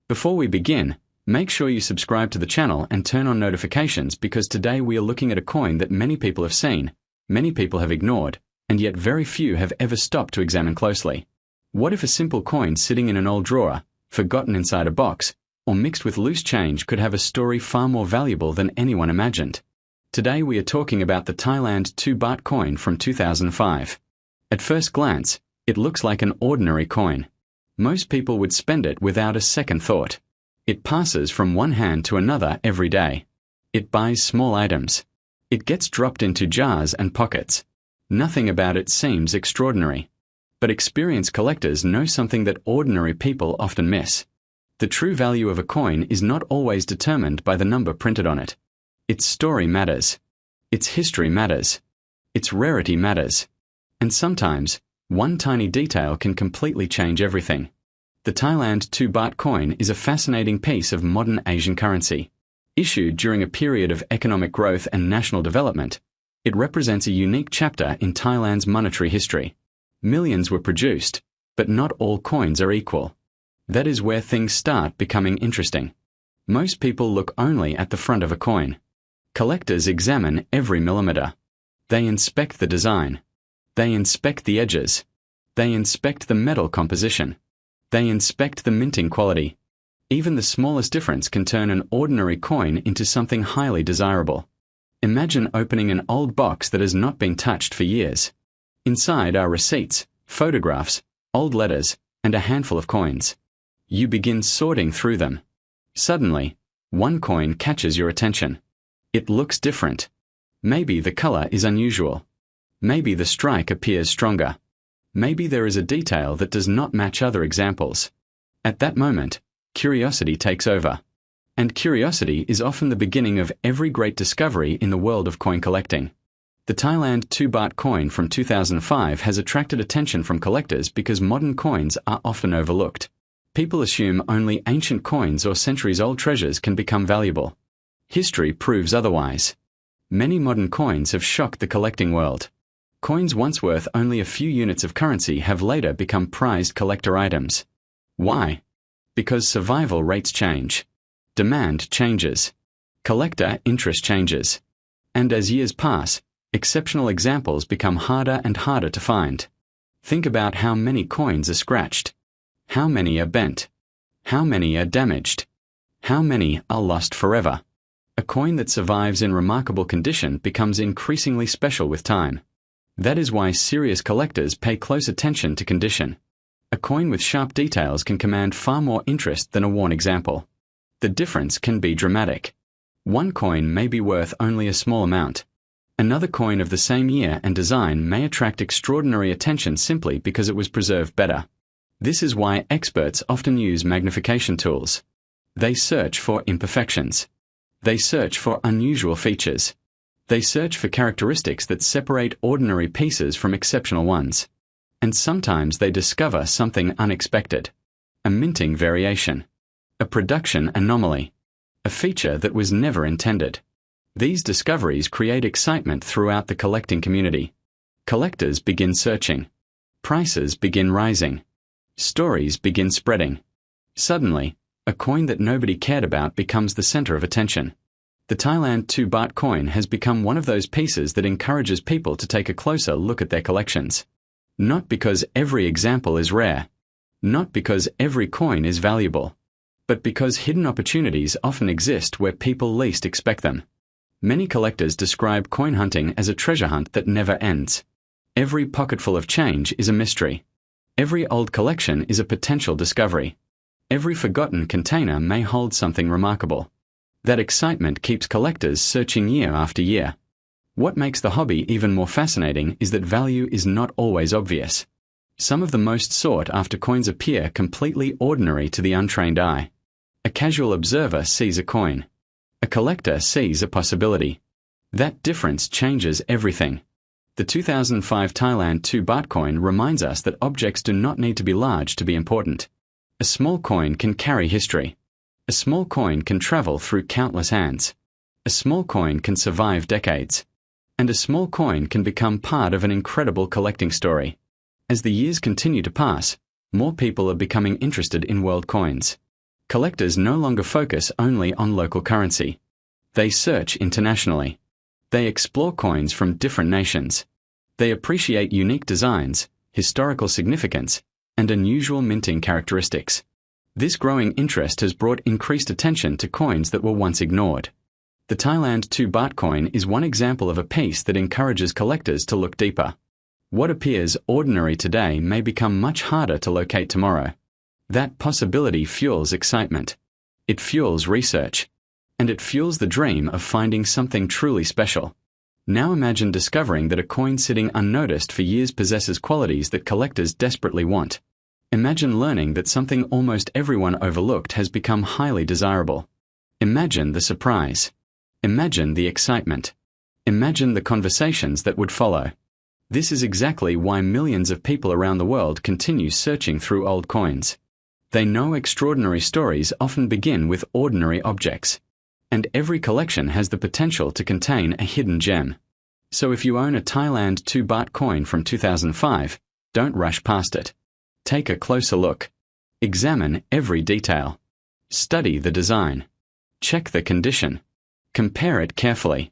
Before we begin, make sure you subscribe to the channel and turn on notifications because today we are looking at a coin that many people have seen, many people have ignored, and yet very few have ever stopped to examine closely. What if a simple coin sitting in an old drawer, forgotten inside a box, or mixed with loose change could have a story far more valuable than anyone imagined? Today we are talking about the Thailand Baht coin from 2005. At first glance, it looks like an ordinary coin. Most people would spend it without a second thought. It passes from one hand to another every day. It buys small items. It gets dropped into jars and pockets. Nothing about it seems extraordinary. But experienced collectors know something that ordinary people often miss. The true value of a coin is not always determined by the number printed on it. Its story matters. Its history matters. Its rarity matters. And sometimes, one tiny detail can completely change everything. The Thailand Baht coin is a fascinating piece of modern Asian currency. Issued during a period of economic growth and national development, it represents a unique chapter in Thailand's monetary history. Millions were produced, but not all coins are equal. That is where things start becoming interesting. Most people look only at the front of a coin. Collectors examine every millimeter. They inspect the design. They inspect the edges. They inspect the metal composition. They inspect the minting quality. Even the smallest difference can turn an ordinary coin into something highly desirable. Imagine opening an old box that has not been touched for years. Inside are receipts, photographs, old letters, and a handful of coins. You begin sorting through them. Suddenly, one coin catches your attention. It looks different. Maybe the color is unusual. Maybe the strike appears stronger. Maybe there is a detail that does not match other examples. At that moment, curiosity takes over. And curiosity is often the beginning of every great discovery in the world of coin collecting. The Thailand Baht coin from 2005 has attracted attention from collectors because modern coins are often overlooked. People assume only ancient coins or centuries-old treasures can become valuable. History proves otherwise. Many modern coins have shocked the collecting world. Coins once worth only a few units of currency have later become prized collector items. Why? Because survival rates change. Demand changes. Collector interest changes. And as years pass, exceptional examples become harder and harder to find. Think about how many coins are scratched. How many are bent? How many are damaged? How many are lost forever? A coin that survives in remarkable condition becomes increasingly special with time. That is why serious collectors pay close attention to condition. A coin with sharp details can command far more interest than a worn example. The difference can be dramatic. One coin may be worth only a small amount. Another coin of the same year and design may attract extraordinary attention simply because it was preserved better. This is why experts often use magnification tools. They search for imperfections. They search for unusual features. They search for characteristics that separate ordinary pieces from exceptional ones. And sometimes they discover something unexpected. A minting variation. A production anomaly. A feature that was never intended. These discoveries create excitement throughout the collecting community. Collectors begin searching. Prices begin rising. Stories begin spreading. Suddenly, a coin that nobody cared about becomes the center of attention. The Thailand Baht coin has become one of those pieces that encourages people to take a closer look at their collections. Not because every example is rare. Not because every coin is valuable. But because hidden opportunities often exist where people least expect them. Many collectors describe coin hunting as a treasure hunt that never ends. Every pocketful of change is a mystery. Every old collection is a potential discovery. Every forgotten container may hold something remarkable. That excitement keeps collectors searching year after year. What makes the hobby even more fascinating is that value is not always obvious. Some of the most sought-after coins appear completely ordinary to the untrained eye. A casual observer sees a coin. A collector sees a possibility. That difference changes everything. The 2005 Thailand Baht coin reminds us that objects do not need to be large to be important. A small coin can carry history. A small coin can travel through countless hands. A small coin can survive decades. And a small coin can become part of an incredible collecting story. As the years continue to pass, more people are becoming interested in world coins. Collectors no longer focus only on local currency. They search internationally. They explore coins from different nations. They appreciate unique designs, historical significance, and unusual minting characteristics. This growing interest has brought increased attention to coins that were once ignored. The Thailand 2 Baht coin is one example of a piece that encourages collectors to look deeper. What appears ordinary today may become much harder to locate tomorrow. That possibility fuels excitement. It fuels research. And it fuels the dream of finding something truly special. Now imagine discovering that a coin sitting unnoticed for years possesses qualities that collectors desperately want. Imagine learning that something almost everyone overlooked has become highly desirable. Imagine the surprise. Imagine the excitement. Imagine the conversations that would follow. This is exactly why millions of people around the world continue searching through old coins. They know extraordinary stories often begin with ordinary objects. And every collection has the potential to contain a hidden gem. So if you own a Thailand 2 Baht coin from 2005, don't rush past it. Take a closer look. Examine every detail. Study the design. Check the condition. Compare it carefully.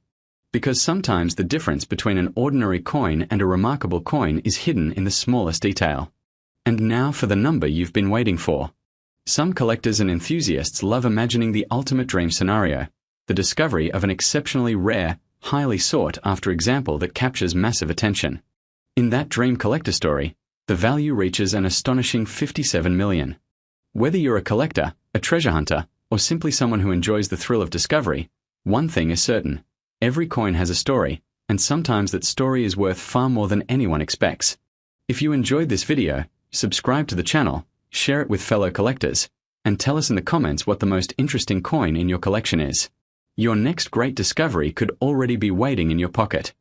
Because sometimes the difference between an ordinary coin and a remarkable coin is hidden in the smallest detail. And now for the number you've been waiting for. Some collectors and enthusiasts love imagining the ultimate dream scenario, the discovery of an exceptionally rare, highly sought-after example that captures massive attention. In that dream collector story, the value reaches an astonishing 57 million. Whether you're a collector, a treasure hunter, or simply someone who enjoys the thrill of discovery, one thing is certain: every coin has a story, and sometimes that story is worth far more than anyone expects. If you enjoyed this video, subscribe to the channel, share it with fellow collectors, and tell us in the comments what the most interesting coin in your collection is. Your next great discovery could already be waiting in your pocket.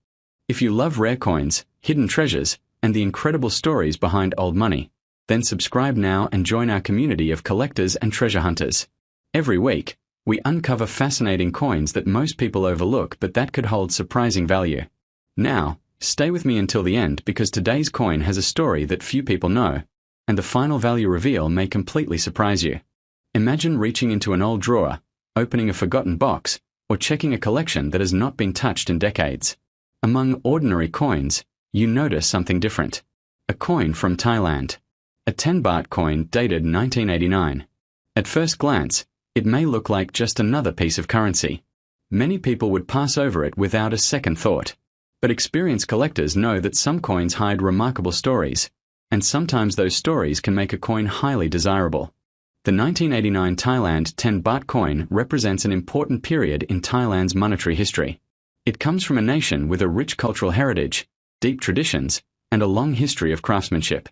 If you love rare coins, hidden treasures, and the incredible stories behind old money, then subscribe now and join our community of collectors and treasure hunters. Every week, we uncover fascinating coins that most people overlook but that could hold surprising value. Now, stay with me until the end because today's coin has a story that few people know, and the final value reveal may completely surprise you. Imagine reaching into an old drawer, opening a forgotten box, or checking a collection that has not been touched in decades. Among ordinary coins, you notice something different. A coin from Thailand. A 10 baht coin dated 1989. At first glance, it may look like just another piece of currency. Many people would pass over it without a second thought. But experienced collectors know that some coins hide remarkable stories, and sometimes those stories can make a coin highly desirable. The 1989 Thailand 10 baht coin represents an important period in Thailand's monetary history. It comes from a nation with a rich cultural heritage, deep traditions, and a long history of craftsmanship.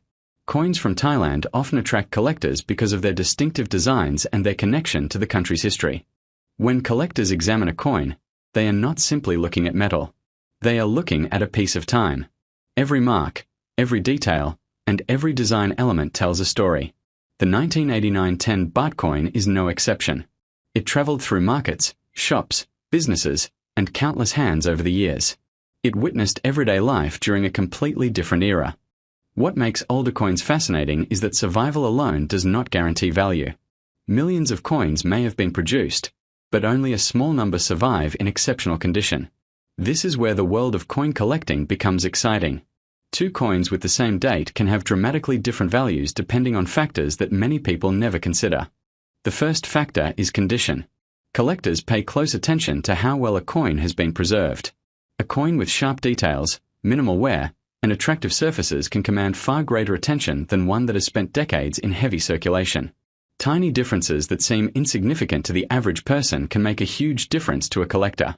Coins from Thailand often attract collectors because of their distinctive designs and their connection to the country's history. When collectors examine a coin, they are not simply looking at metal. They are looking at a piece of time. Every mark, every detail, and every design element tells a story. The 1989 10 baht coin is no exception. It traveled through markets, shops, businesses, and countless hands over the years. It witnessed everyday life during a completely different era. What makes older coins fascinating is that survival alone does not guarantee value. Millions of coins may have been produced, but only a small number survive in exceptional condition. This is where the world of coin collecting becomes exciting. Two coins with the same date can have dramatically different values depending on factors that many people never consider. The first factor is condition. Collectors pay close attention to how well a coin has been preserved. A coin with sharp details, minimal wear, and attractive surfaces can command far greater attention than one that has spent decades in heavy circulation. Tiny differences that seem insignificant to the average person can make a huge difference to a collector.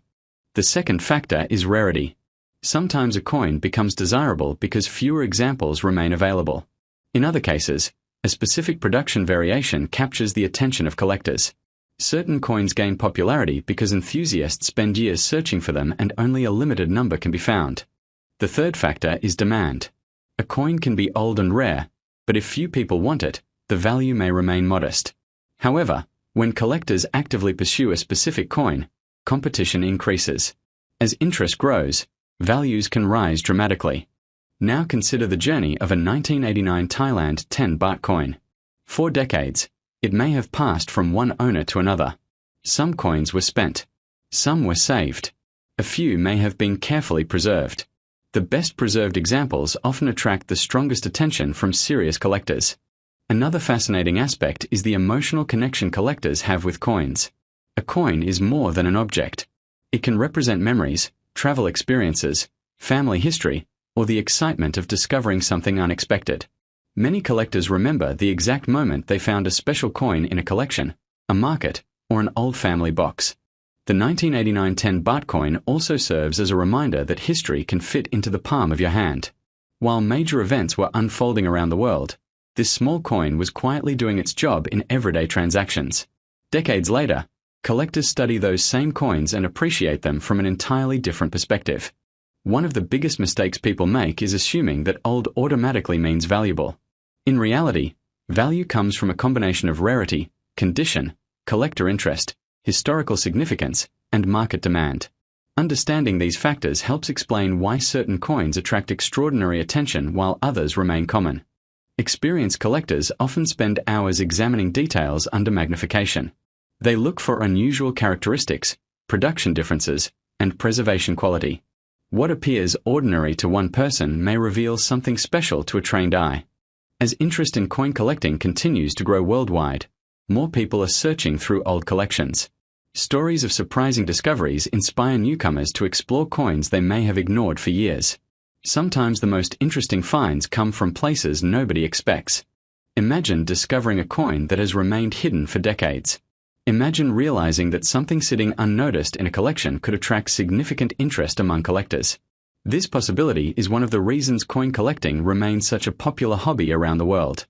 The second factor is rarity. Sometimes a coin becomes desirable because fewer examples remain available. In other cases, a specific production variation captures the attention of collectors. Certain coins gain popularity because enthusiasts spend years searching for them and only a limited number can be found. The third factor is demand. A coin can be old and rare, but if few people want it, the value may remain modest. However, when collectors actively pursue a specific coin, competition increases. As interest grows, values can rise dramatically. Now consider the journey of a 1989 Thailand 10 baht coin. For decades, It may have passed from one owner to another. Some coins were spent. Some were saved. A few may have been carefully preserved. The best preserved examples often attract the strongest attention from serious collectors. Another fascinating aspect is the emotional connection collectors have with coins. A coin is more than an object. It can represent memories, travel experiences, family history, or the excitement of discovering something unexpected. Many collectors remember the exact moment they found a special coin in a collection, a market, or an old family box. The 1989 10 Baht coin also serves as a reminder that history can fit into the palm of your hand. While major events were unfolding around the world, this small coin was quietly doing its job in everyday transactions. Decades later, collectors study those same coins and appreciate them from an entirely different perspective. One of the biggest mistakes people make is assuming that old automatically means valuable. In reality, value comes from a combination of rarity, condition, collector interest, historical significance, and market demand. Understanding these factors helps explain why certain coins attract extraordinary attention while others remain common. Experienced collectors often spend hours examining details under magnification. They look for unusual characteristics, production differences, and preservation quality. What appears ordinary to one person may reveal something special to a trained eye. As interest in coin collecting continues to grow worldwide, more people are searching through old collections. Stories of surprising discoveries inspire newcomers to explore coins they may have ignored for years. Sometimes the most interesting finds come from places nobody expects. Imagine discovering a coin that has remained hidden for decades. Imagine realizing that something sitting unnoticed in a collection could attract significant interest among collectors. This possibility is one of the reasons coin collecting remains such a popular hobby around the world.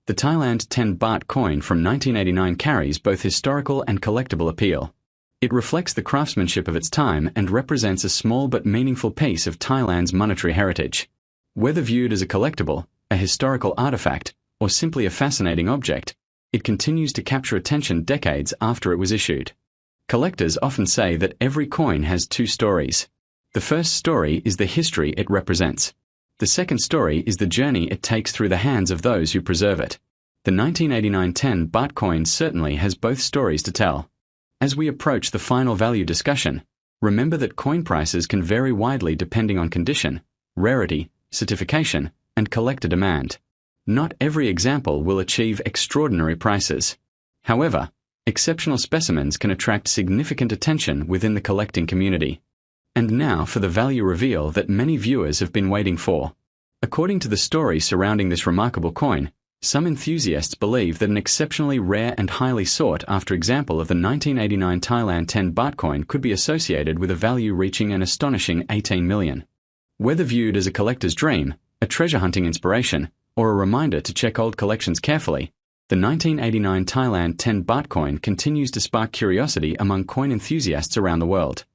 The Thailand 10 Baht coin from 1989 carries both historical and collectible appeal. It reflects the craftsmanship of its time and represents a small but meaningful piece of Thailand's monetary heritage. Whether viewed as a collectible, a historical artifact, or simply a fascinating object, it continues to capture attention decades after it was issued. Collectors often say that every coin has two stories. The first story is the history it represents. The second story is the journey it takes through the hands of those who preserve it. The 1989 10 Baht coin certainly has both stories to tell. As we approach the final value discussion, remember that coin prices can vary widely depending on condition, rarity, certification, and collector demand. Not every example will achieve extraordinary prices. However, exceptional specimens can attract significant attention within the collecting community. And now for the value reveal that many viewers have been waiting for. According to the story surrounding this remarkable coin, some enthusiasts believe that an exceptionally rare and highly sought-after example of the 1989 Thailand 10 Baht coin could be associated with a value reaching an astonishing 18 million. Whether viewed as a collector's dream, a treasure hunting inspiration, or a reminder to check old collections carefully, the 1989 Thailand 10 Baht coin continues to spark curiosity among coin enthusiasts around the world.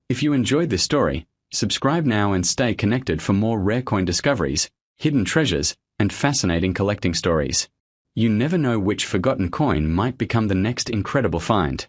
If you enjoyed this story, subscribe now and stay connected for more rare coin discoveries, hidden treasures, and fascinating collecting stories. You never know which forgotten coin might become the next incredible find.